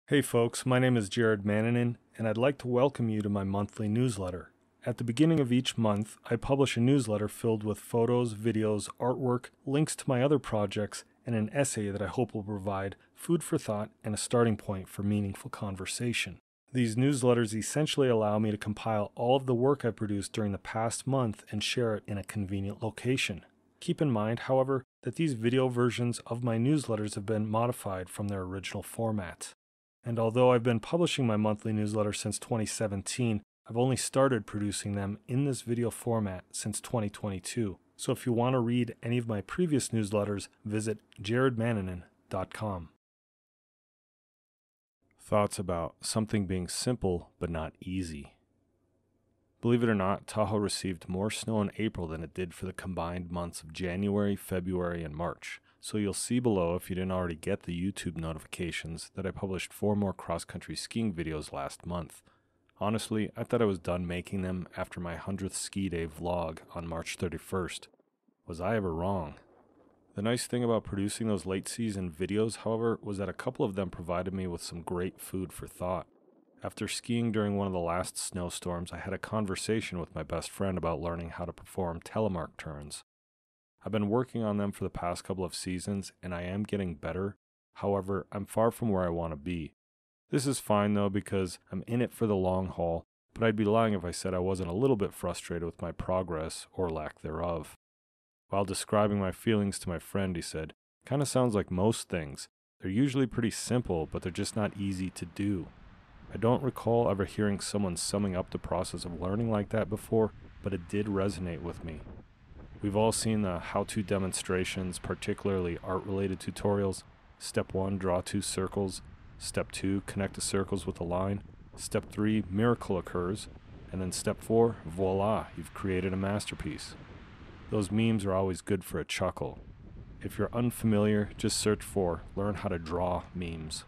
Hey folks, my name is Jared Mannanen, and I'd like to welcome you to my monthly newsletter. At the beginning of each month, I publish a newsletter filled with photos, videos, artwork, links to my other projects, and an essay that I hope will provide food for thought and a starting point for meaningful conversation. These newsletters essentially allow me to compile all of the work I produced during the past month and share it in a convenient location. Keep in mind, however, that these video versions of my newsletters have been modified from their original formats. And although I've been publishing my monthly newsletter since 2017, I've only started producing them in this video format since 2022. So if you want to read any of my previous newsletters, visit jaredmannanen.com. Thoughts about something being simple but not easy. Believe it or not, Tahoe received more snow in April than it did for the combined months of January, February, and March. So you'll see below, if you didn't already get the YouTube notifications, that I published 4 more cross-country skiing videos last month. Honestly, I thought I was done making them after my 100th ski day vlog on March 31st. Was I ever wrong? The nice thing about producing those late season videos, however, was that a couple of them provided me with some great food for thought. After skiing during one of the last snowstorms, I had a conversation with my best friend about learning how to perform telemark turns. I've been working on them for the past couple of seasons, and I am getting better. However, I'm far from where I want to be. This is fine though, because I'm in it for the long haul, but I'd be lying if I said I wasn't a little bit frustrated with my progress, or lack thereof. While describing my feelings to my friend, he said, "Kinda sounds like most things. They're usually pretty simple, but they're just not easy to do." I don't recall ever hearing someone summing up the process of learning like that before, but it did resonate with me. We've all seen the how-to demonstrations, particularly art-related tutorials. Step 1, draw 2 circles. Step 2, connect the circles with a line. Step 3, miracle occurs. And then step 4, voila, you've created a masterpiece. Those memes are always good for a chuckle. If you're unfamiliar, just search for learn how to draw memes.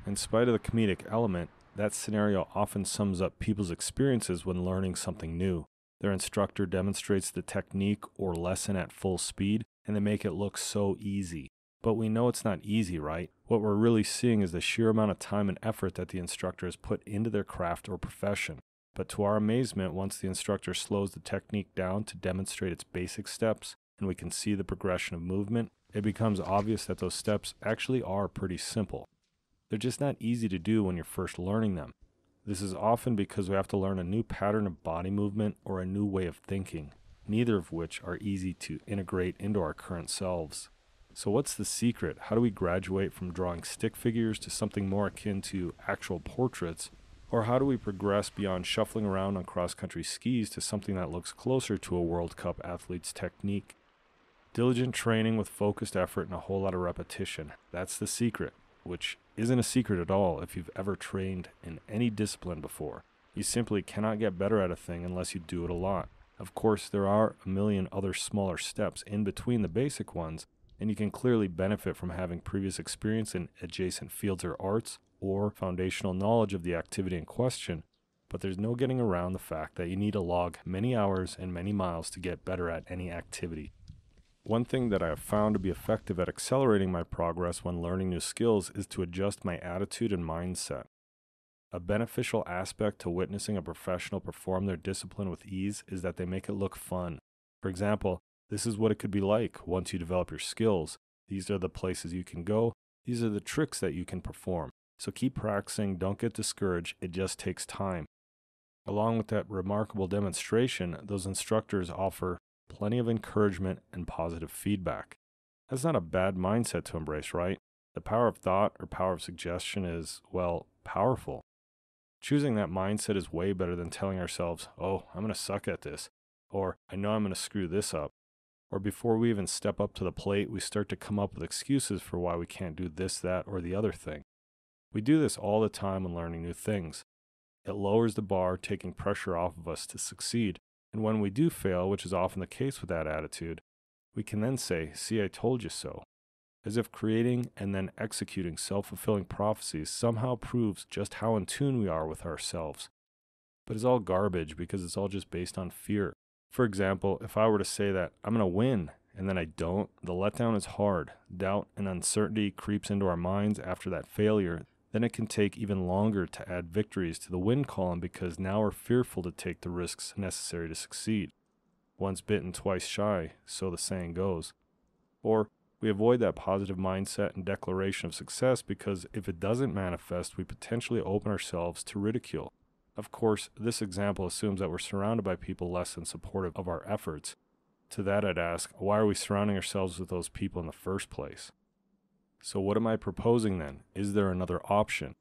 In spite of the comedic element, that scenario often sums up people's experiences when learning something new. Their instructor demonstrates the technique or lesson at full speed, and they make it look so easy. But we know it's not easy, right? What we're really seeing is the sheer amount of time and effort that the instructor has put into their craft or profession. But to our amazement, once the instructor slows the technique down to demonstrate its basic steps, and we can see the progression of movement, it becomes obvious that those steps actually are pretty simple. They're just not easy to do when you're first learning them. This is often because we have to learn a new pattern of body movement or a new way of thinking, neither of which are easy to integrate into our current selves. So what's the secret? How do we graduate from drawing stick figures to something more akin to actual portraits? Or how do we progress beyond shuffling around on cross-country skis to something that looks closer to a World Cup athlete's technique? Diligent training with focused effort and a whole lot of repetition. That's the secret, which isn't a secret at all if you've ever trained in any discipline before. You simply cannot get better at a thing unless you do it a lot. Of course, there are a million other smaller steps in between the basic ones, and you can clearly benefit from having previous experience in adjacent fields or arts, or foundational knowledge of the activity in question, but there's no getting around the fact that you need to log many hours and many miles to get better at any activity. One thing that I have found to be effective at accelerating my progress when learning new skills is to adjust my attitude and mindset. A beneficial aspect to witnessing a professional perform their discipline with ease is that they make it look fun. For example, this is what it could be like once you develop your skills. These are the places you can go. These are the tricks that you can perform. So keep practicing, don't get discouraged, it just takes time. Along with that remarkable demonstration, those instructors offer plenty of encouragement and positive feedback. That's not a bad mindset to embrace, right? The power of thought or power of suggestion is, well, powerful. Choosing that mindset is way better than telling ourselves, "Oh, I'm going to suck at this," or "I know I'm going to screw this up." Or before we even step up to the plate, we start to come up with excuses for why we can't do this, that, or the other thing. We do this all the time when learning new things. It lowers the bar, taking pressure off of us to succeed. And when we do fail, which is often the case with that attitude, we can then say, "See, I told you so." As if creating and then executing self-fulfilling prophecies somehow proves just how in tune we are with ourselves. But it's all garbage because it's all just based on fear. For example, if I were to say that I'm going to win and then I don't, the letdown is hard. Doubt and uncertainty creeps into our minds after that failure. then it can take even longer to add victories to the win column because now we're fearful to take the risks necessary to succeed. Once bitten, twice shy, so the saying goes. Or we avoid that positive mindset and declaration of success because if it doesn't manifest, we potentially open ourselves to ridicule. Of course, this example assumes that we're surrounded by people less than supportive of our efforts. To that I'd ask, why are we surrounding ourselves with those people in the first place? So what am I proposing then? Is there another option?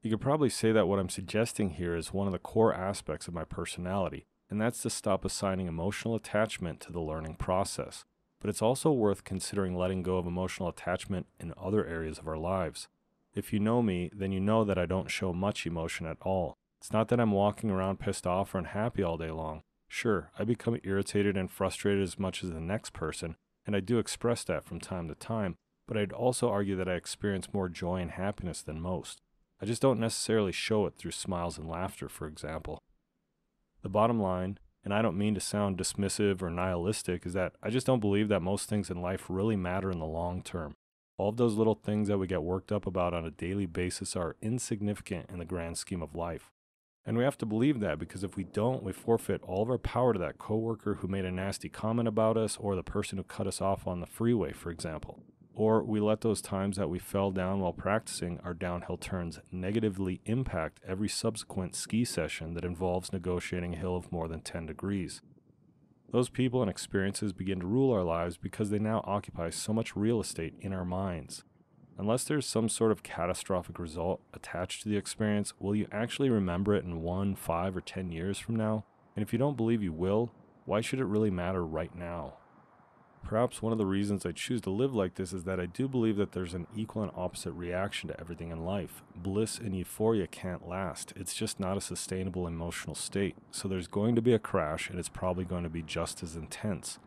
You could probably say that what I'm suggesting here is one of the core aspects of my personality, and that's to stop assigning emotional attachment to the learning process. But it's also worth considering letting go of emotional attachment in other areas of our lives. If you know me, then you know that I don't show much emotion at all. It's not that I'm walking around pissed off or unhappy all day long. Sure, I become irritated and frustrated as much as the next person, and I do express that from time to time, but I'd also argue that I experience more joy and happiness than most. I just don't necessarily show it through smiles and laughter, for example. The bottom line, and I don't mean to sound dismissive or nihilistic, is that I just don't believe that most things in life really matter in the long term. All of those little things that we get worked up about on a daily basis are insignificant in the grand scheme of life. And we have to believe that because if we don't, we forfeit all of our power to that coworker who made a nasty comment about us or the person who cut us off on the freeway, for example. Or we let those times that we fell down while practicing our downhill turns negatively impact every subsequent ski session that involves negotiating a hill of more than 10 degrees. Those people and experiences begin to rule our lives because they now occupy so much real estate in our minds. Unless there's some sort of catastrophic result attached to the experience, will you actually remember it in 1, 5, or 10 years from now? And if you don't believe you will, why should it really matter right now? Perhaps one of the reasons I choose to live like this is that I do believe that there's an equal and opposite reaction to everything in life. Bliss and euphoria can't last. It's just not a sustainable emotional state. So there's going to be a crash, and it's probably going to be just as intense.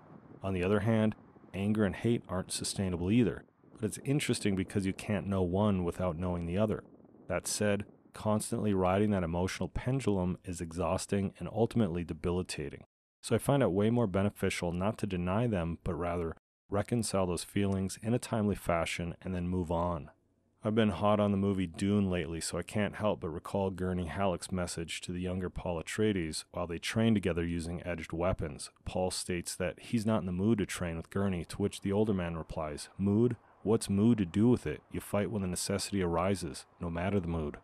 On the other hand, anger and hate aren't sustainable either. But it's interesting because you can't know one without knowing the other. That said, constantly riding that emotional pendulum is exhausting and ultimately debilitating. So I find it way more beneficial not to deny them, but rather reconcile those feelings in a timely fashion and then move on. I've been hot on the movie Dune lately, so I can't help but recall Gurney Halleck's message to the younger Paul Atreides while they train together using edged weapons. Paul states that he's not in the mood to train with Gurney, to which the older man replies, "Mood? What's mood to do with it? You fight when the necessity arises, no matter the mood."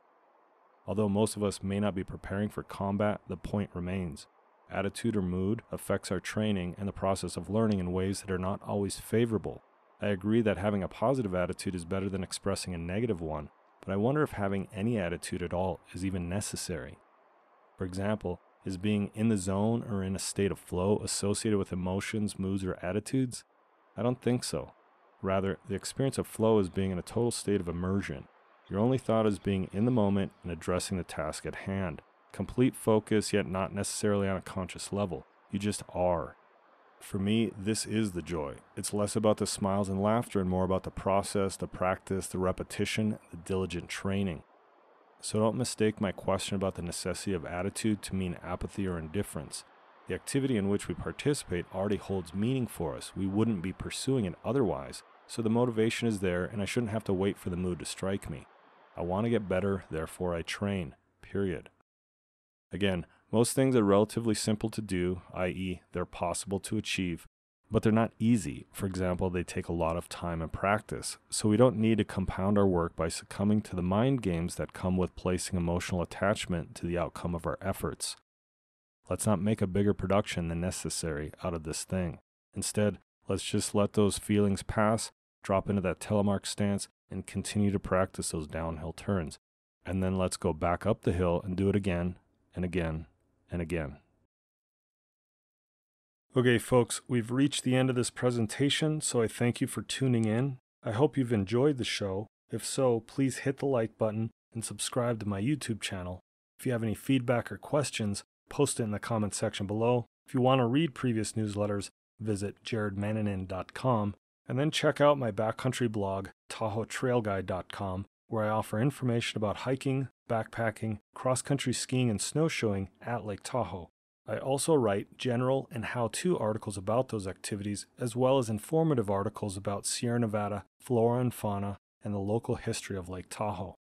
Although most of us may not be preparing for combat, the point remains. Attitude or mood affects our training and the process of learning in ways that are not always favorable. I agree that having a positive attitude is better than expressing a negative one, but I wonder if having any attitude at all is even necessary. For example, is being in the zone or in a state of flow associated with emotions, moods, or attitudes? I don't think so. Rather, the experience of flow is being in a total state of immersion. Your only thought is being in the moment and addressing the task at hand. Complete focus, yet not necessarily on a conscious level. You just are. For me, this is the joy. It's less about the smiles and laughter and more about the process, the practice, the repetition, the diligent training. So don't mistake my question about the necessity of attitude to mean apathy or indifference. The activity in which we participate already holds meaning for us. We wouldn't be pursuing it otherwise. So the motivation is there, and I shouldn't have to wait for the mood to strike me. I want to get better, therefore I train. Period. Again, most things are relatively simple to do, i.e., they're possible to achieve, but they're not easy. For example, they take a lot of time and practice, so we don't need to compound our work by succumbing to the mind games that come with placing emotional attachment to the outcome of our efforts. Let's not make a bigger production than necessary out of this thing. Instead, let's just let those feelings pass, drop into that telemark stance, and continue to practice those downhill turns. And then let's go back up the hill and do it again and again and again. Okay, folks, we've reached the end of this presentation, so I thank you for tuning in. I hope you've enjoyed the show. If so, please hit the like button and subscribe to my YouTube channel. If you have any feedback or questions, post it in the comment section below. If you want to read previous newsletters, visit jaredmananin.com, and then check out my backcountry blog, TahoeTrailGuide.com, where I offer information about hiking, backpacking, cross-country skiing, and snowshoeing at Lake Tahoe. I also write general and how-to articles about those activities, as well as informative articles about Sierra Nevada, flora and fauna, and the local history of Lake Tahoe.